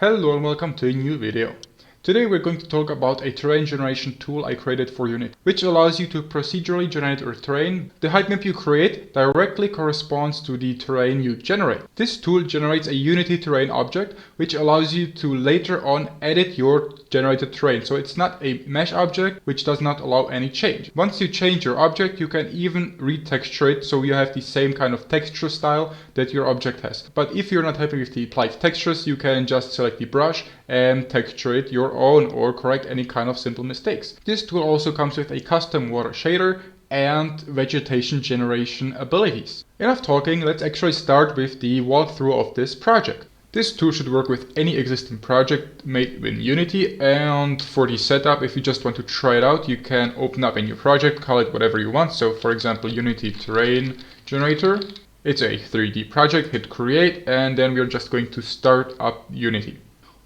Hello and welcome to a new video. Today we're going to talk about a terrain generation tool I created for Unity, which allows you to procedurally generate a terrain. The height map you create directly corresponds to the terrain you generate. This tool generates a Unity terrain object, which allows you to later on edit your generated terrain. So it's not a mesh object, which does not allow any change. Once you change your object, you can even retexture it so you have the same kind of texture style that your object has. But if you're not happy with the applied textures, you can just select the brush and texture it your own or correct any kind of simple mistakes. This tool also comes with a custom water shader and vegetation generation abilities. Enough talking, let's actually start with the walkthrough of this project. This tool should work with any existing project made in Unity, and for the setup, if you just want to try it out, you can open up a new project, call it whatever you want. So for example, Unity Terrain Generator. It's a 3D project, hit create, and then we're just going to start up Unity.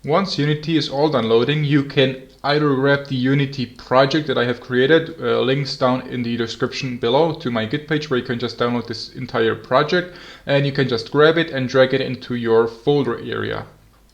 Once Unity is all done loading, you can either grab the Unity project that I have created, links down in the description below to my Git page where you can just download this entire project, and you can just grab it and drag it into your folder area.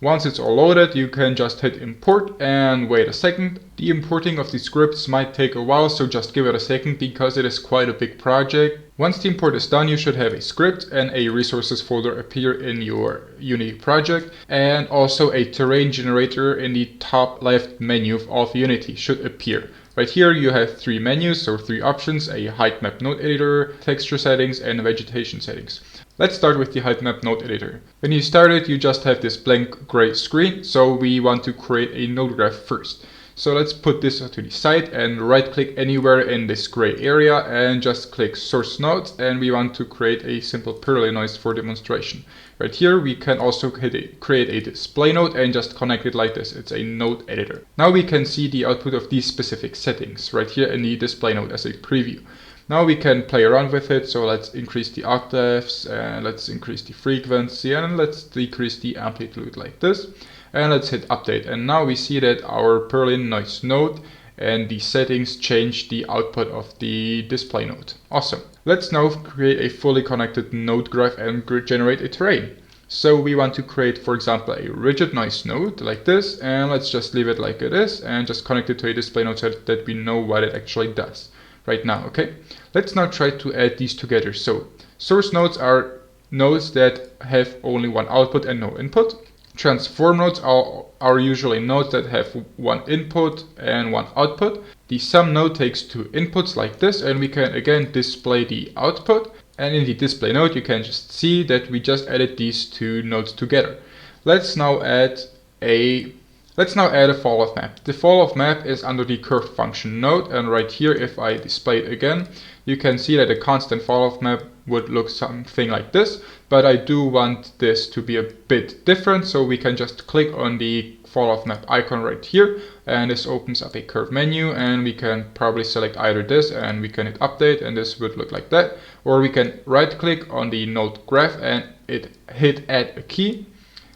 Once it's all loaded, you can just hit import and wait a second. The importing of the scripts might take a while, so just give it a second because it is quite a big project. Once the import is done, you should have a script and a resources folder appear in your Unity project, and also a terrain generator in the top left menu of Unity should appear. Right here you have three menus, or three options: a height map node editor, texture settings, and vegetation settings. Let's start with the height map node editor. When you start it, you just have this blank gray screen, so we want to create a node graph first. So let's put this to the side and right click anywhere in this gray area and just click source nodes, and we want to create a simple Perlin noise for demonstration. Right here we can also create a display node and just connect it like this. It's a node editor. Now we can see the output of these specific settings right here in the display node as a preview. Now we can play around with it, so let's increase the octaves, and let's increase the frequency, and let's decrease the amplitude like this. And let's hit update, and now we see that our Perlin noise node and the settings change the output of the display node. Awesome. Let's now create a fully connected node graph and generate a terrain. So we want to create, for example, a rigid noise node like this, and let's just leave it like it is and just connect it to a display node so that we know what it actually does right now. Okay, let's now try to add these together. So source nodes are nodes that have only one output and no input. Transform nodes are usually nodes that have one input and one output. The sum node takes two inputs like this, and we can again display the output. And in the display node, you can just see that we just added these two nodes together. Let's now add a falloff map. The falloff map is under the curve function node, and right here, if I display it again, you can see that a constant falloff map would look something like this, but I do want this to be a bit different, so we can just click on the falloff map icon right here, and this opens up a curve menu, and we can probably select either this, and we can hit update, and this would look like that, or we can right click on the node graph and hit add a key.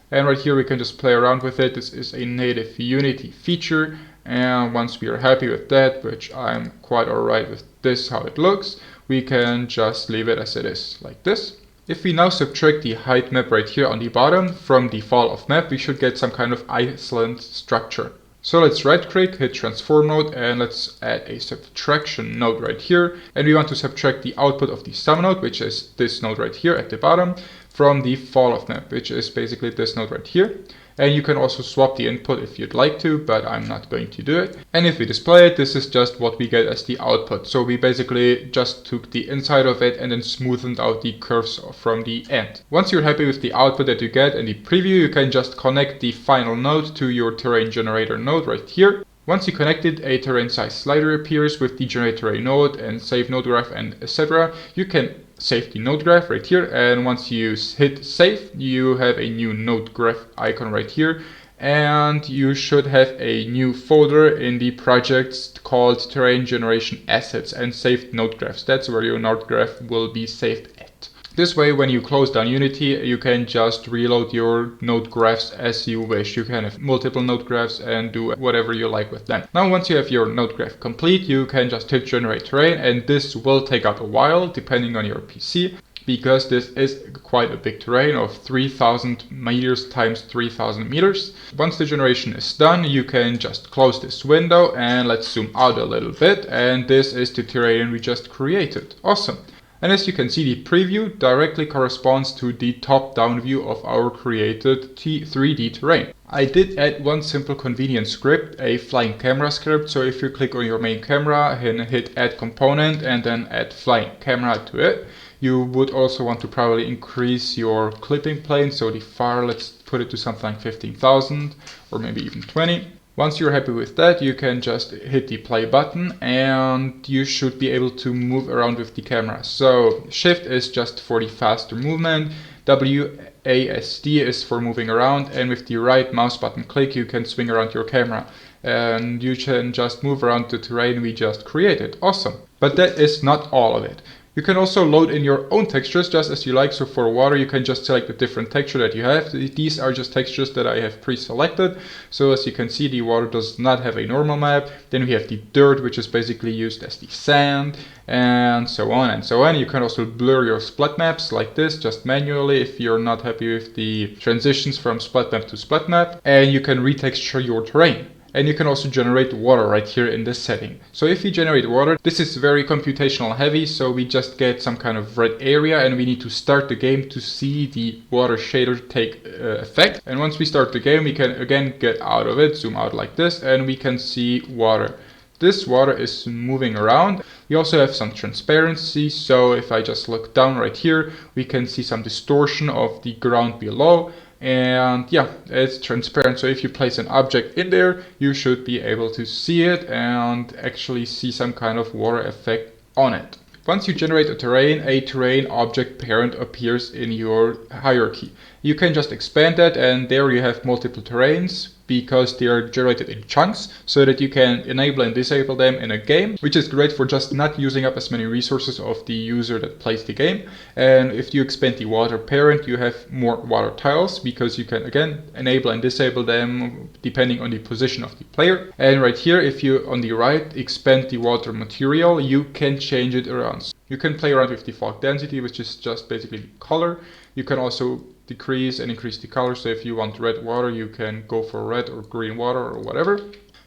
And right here we can just play around with it. This is a native Unity feature, and once we are happy with that, which I'm quite alright with this how it looks, we can just leave it as it is like this. If we now subtract the height map right here on the bottom from the falloff map, we should get some kind of island structure. So let's right click, hit transform node, and let's add a subtraction node right here, and we want to subtract the output of the sum node, which is this node right here at the bottom, from the falloff map, which is basically this node right here. And you can also swap the input if you'd like to, but I'm not going to do it. And if we display it, this is just what we get as the output. So we basically just took the inside of it and then smoothened out the curves from the end. Once you're happy with the output that you get in the preview, you can just connect the final node to your terrain generator node right here. Once you connect it, a terrain size slider appears with the generate terrain node and save node graph and etc. You can save the node graph right here, and once you hit save, you have a new node graph icon right here, and you should have a new folder in the project called terrain generation assets and saved node graphs. That's where your node graph will be saved at. This way, when you close down Unity, you can just reload your node graphs as you wish. You can have multiple node graphs and do whatever you like with them. Now, once you have your node graph complete, you can just hit generate terrain, and this will take out a while depending on your PC. because this is quite a big terrain of 3000 meters times 3000 meters. Once the generation is done, you can just close this window and let's zoom out a little bit, and this is the terrain we just created. Awesome. And as you can see, the preview directly corresponds to the top-down view of our created 3D terrain. I did add one simple convenient script, a flying camera script. So if you click on your main camera and hit add component and then add flying camera to it, you would also want to probably increase your clipping plane. So the far, let's put it to something like 15,000 or maybe even 20. Once you're happy with that, you can just hit the play button and you should be able to move around with the camera. So shift is just for the faster movement, WASD is for moving around, and with the right mouse button click you can swing around your camera and you can just move around the terrain we just created. Awesome. But that is not all of it. You can also load in your own textures just as you like. So for water, you can just select the different texture that you have. These are just textures that I have pre-selected. So as you can see, the water does not have a normal map. Then we have the dirt, which is basically used as the sand, and so on and so on. You can also blur your splat maps like this, just manually if you're not happy with the transitions from splat map to splat map. And you can retexture your terrain. And you can also generate water right here in this setting. So if we generate water, this is very computational heavy, so we just get some kind of red area and we need to start the game to see the water shader take effect. And once we start the game, we can again get out of it, zoom out like this, and we can see water. This water is moving around. We also have some transparency, so if I just look down right here, we can see some distortion of the ground below. And yeah, it's transparent, so if you place an object in there, you should be able to see it and actually see some kind of water effect on it. Once you generate a terrain object parent appears in your hierarchy. You can just expand that, and there you have multiple terrains because they are generated in chunks so that you can enable and disable them in a game, which is great for just not using up as many resources of the user that plays the game. And if you expand the water parent, you have more water tiles because you can again enable and disable them depending on the position of the player. And right here, if you on the right expand the water material, you can change it around. You can play around with the fog density, which is just basically color. You can also decrease and increase the color, so if you want red water, you can go for red or green water or whatever.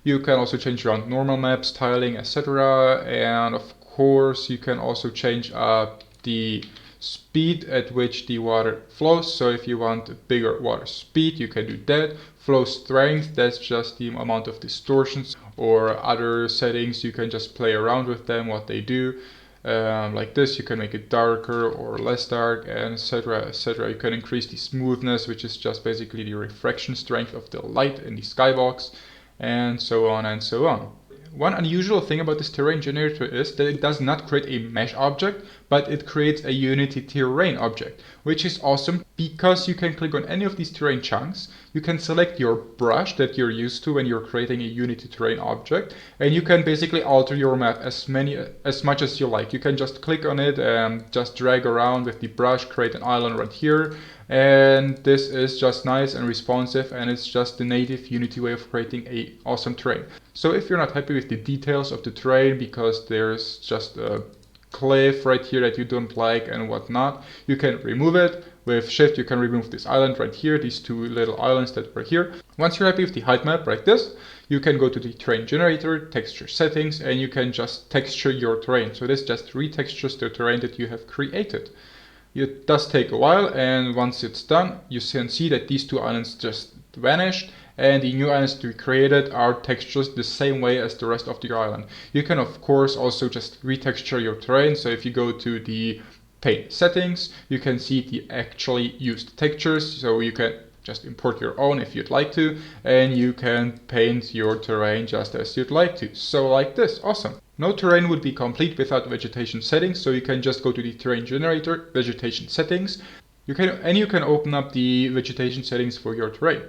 You can also change around normal maps, tiling, etc. And of course, you can also change up the speed at which the water flows. So if you want a bigger water speed, you can do that. Flow strength, that's just the amount of distortions or other settings. You can just play around with them, what they do. Like this, you can make it darker or less dark, and etc, etc. You can increase the smoothness, which is just basically the refraction strength of the light in the skybox, and so on and so on. One unusual thing about this terrain generator is that it does not create a mesh object, but it creates a Unity terrain object, which is awesome because you can click on any of these terrain chunks, you can select your brush that you're used to when you're creating a Unity terrain object, and you can basically alter your map as much as you like. You can just click on it and just drag around with the brush, create an island right here, and this is just nice and responsive, and it's just the native Unity way of creating a awesome terrain. So if you're not happy with the details of the terrain because there's just a cliff right here that you don't like and whatnot, you can remove it. With shift you can remove this island right here, these two little islands that were here. Once you're happy with the height map like this, you can go to the terrain generator, texture settings, and you can just texture your terrain. So this just retextures the terrain that you have created. It does take a while, and once it's done, you can see that these two islands just vanished, and the new islands to be created are textures the same way as the rest of the island. You can of course also just retexture your terrain, so if you go to the paint settings, you can see the actually used textures, so you can just import your own if you'd like to, and you can paint your terrain just as you'd like to. So like this, awesome. No terrain would be complete without vegetation settings, so you can just go to the terrain generator, vegetation settings. You can open up the vegetation settings for your terrain.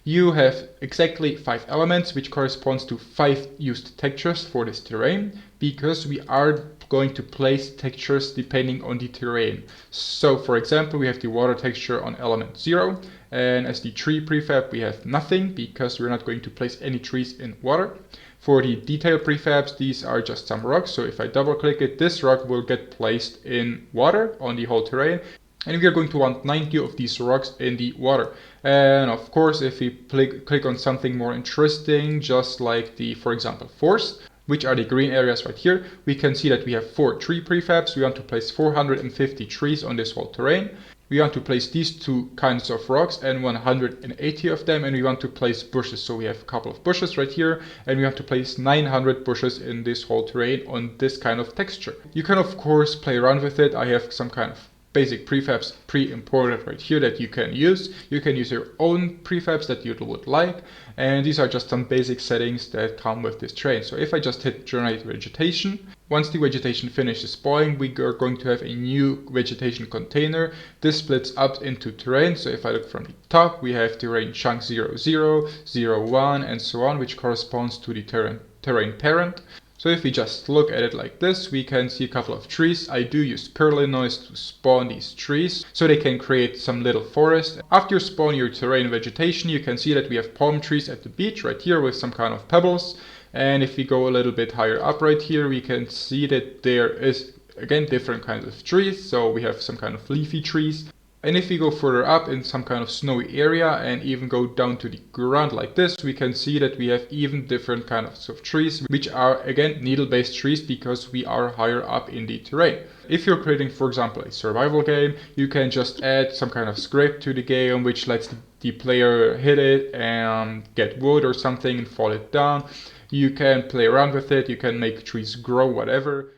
You have exactly 5 elements, which corresponds to 5 used textures for this terrain, because we are going to place textures depending on the terrain. So for example, we have the water texture on element 0, and as the tree prefab we have nothing because we're not going to place any trees in water. For the detail prefabs, these are just some rocks, so if I double click it, this rock will get placed in water on the whole terrain. And we are going to want 90 of these rocks in the water. And of course, if we click on something more interesting, just like the, for example, forest, which are the green areas right here, we can see that we have 4 tree prefabs. We want to place 450 trees on this whole terrain. We want to place these 2 kinds of rocks and 180 of them, and we want to place bushes. So we have a couple of bushes right here, and we want to place 900 bushes in this whole terrain on this kind of texture. You can of course play around with it. I have some kind of basic prefabs pre-imported right here that you can use. You can use your own prefabs that you would like, and these are just some basic settings that come with this terrain. So if I just hit generate vegetation, once the vegetation finishes spawning, we are going to have a new vegetation container. This splits up into terrain. So if I look from the top, we have terrain chunk 00, 01, and so on, which corresponds to the terrain parent. So if we just look at it like this, we can see a couple of trees. I do use Perlinoise to spawn these trees, so they can create some little forest. After you spawn your terrain vegetation, you can see that we have palm trees at the beach right here with some kind of pebbles. And if we go a little bit higher up right here, we can see that there is, again, different kinds of trees. So we have some kind of leafy trees. And if we go further up in some kind of snowy area and even go down to the ground like this, we can see that we have even different kinds of trees, which are again needle-based trees because we are higher up in the terrain. If you're creating, for example, a survival game, you can just add some kind of script to the game which lets the player hit it and get wood or something and fall it down. You can play around with it, you can make trees grow, whatever.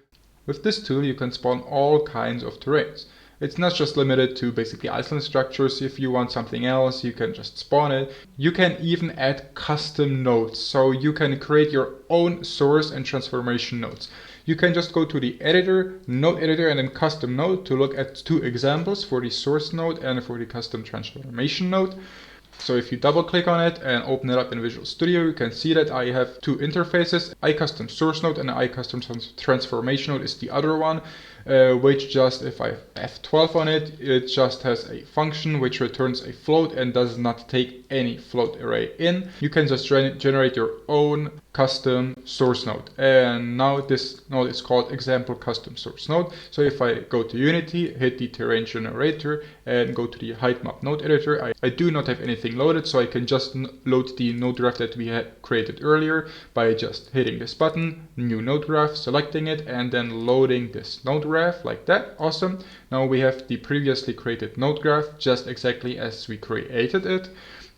With this tool you can spawn all kinds of terrains. It's not just limited to basically island structures. If you want something else, you can just spawn it. You can even add custom nodes, so you can create your own source and transformation nodes. You can just go to the editor, node editor, and then custom node to look at 2 examples for the source node and for the custom transformation node. So if you double click on it and open it up in Visual Studio, you can see that I have 2 interfaces, iCustom source node and iCustom transformation node is the other one, which just, if I F12 on it, it just has a function which returns a float and does not take any float array in. You can just generate your own custom source node, and now this node is called example custom source node. So if I go to Unity, hit the terrain generator and go to the height map node editor, I do not have anything loaded, so I can just load the node graph that we had created earlier by just hitting this button, new node graph, selecting it, and then loading this node graph like that. Awesome. Now we have the previously created node graph just exactly as we created it.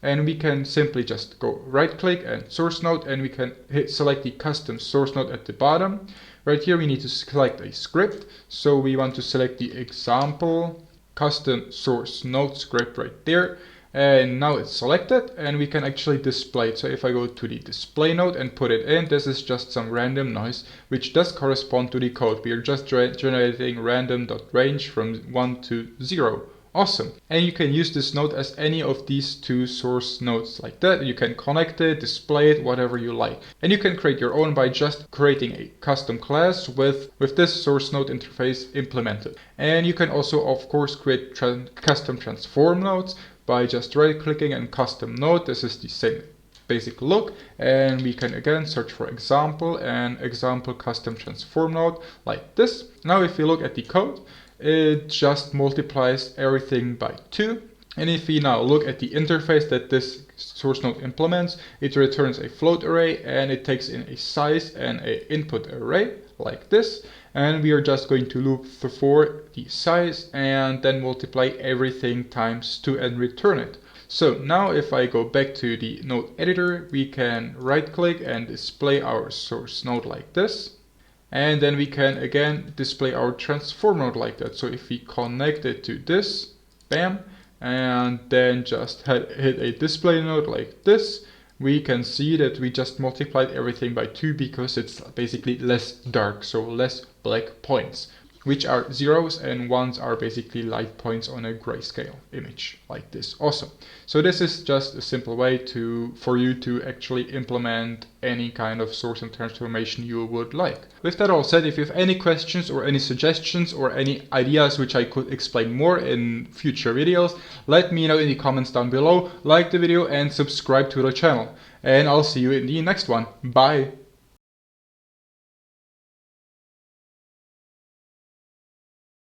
And we can simply just go right click and source node, and we can select the custom source node at the bottom. Right here we need to select a script. So we want to select the example custom source node script right there. And now it's selected and we can actually display it. So if I go to the display node and put it in, this is just some random noise which does correspond to the code. We are just generating random.range from 1 to 0. Awesome. And you can use this node as any of these 2 source nodes like that. You can connect it, display it, whatever you like. And you can create your own by just creating a custom class with this source node interface implemented. And you can also, of course, create custom transform nodes by just right clicking and custom node. This is the same basic look, and we can again search for example and example custom transform node like this. Now if you look at the code, it just multiplies everything by 2. And if we now look at the interface that this source node implements, it returns a float array and it takes in a size and an input array like this. And we are just going to loop for the size and then multiply everything times 2 and return it. So now if I go back to the node editor, we can right click and display our source node like this. And then we can again display our transform node like that. So if we connect it to this, bam, and then just hit a display node like this, we can see that we just multiplied everything by 2 because it's basically less dark, so less black points. which are zeros, and ones are basically light points on a grayscale image like this. Awesome. So this is just a simple way for you to actually implement any kind of source and transformation you would like. With that all said, if you have any questions or any suggestions or any ideas which I could explain more in future videos, let me know in the comments down below, like the video and subscribe to the channel. And I'll see you in the next one. Bye!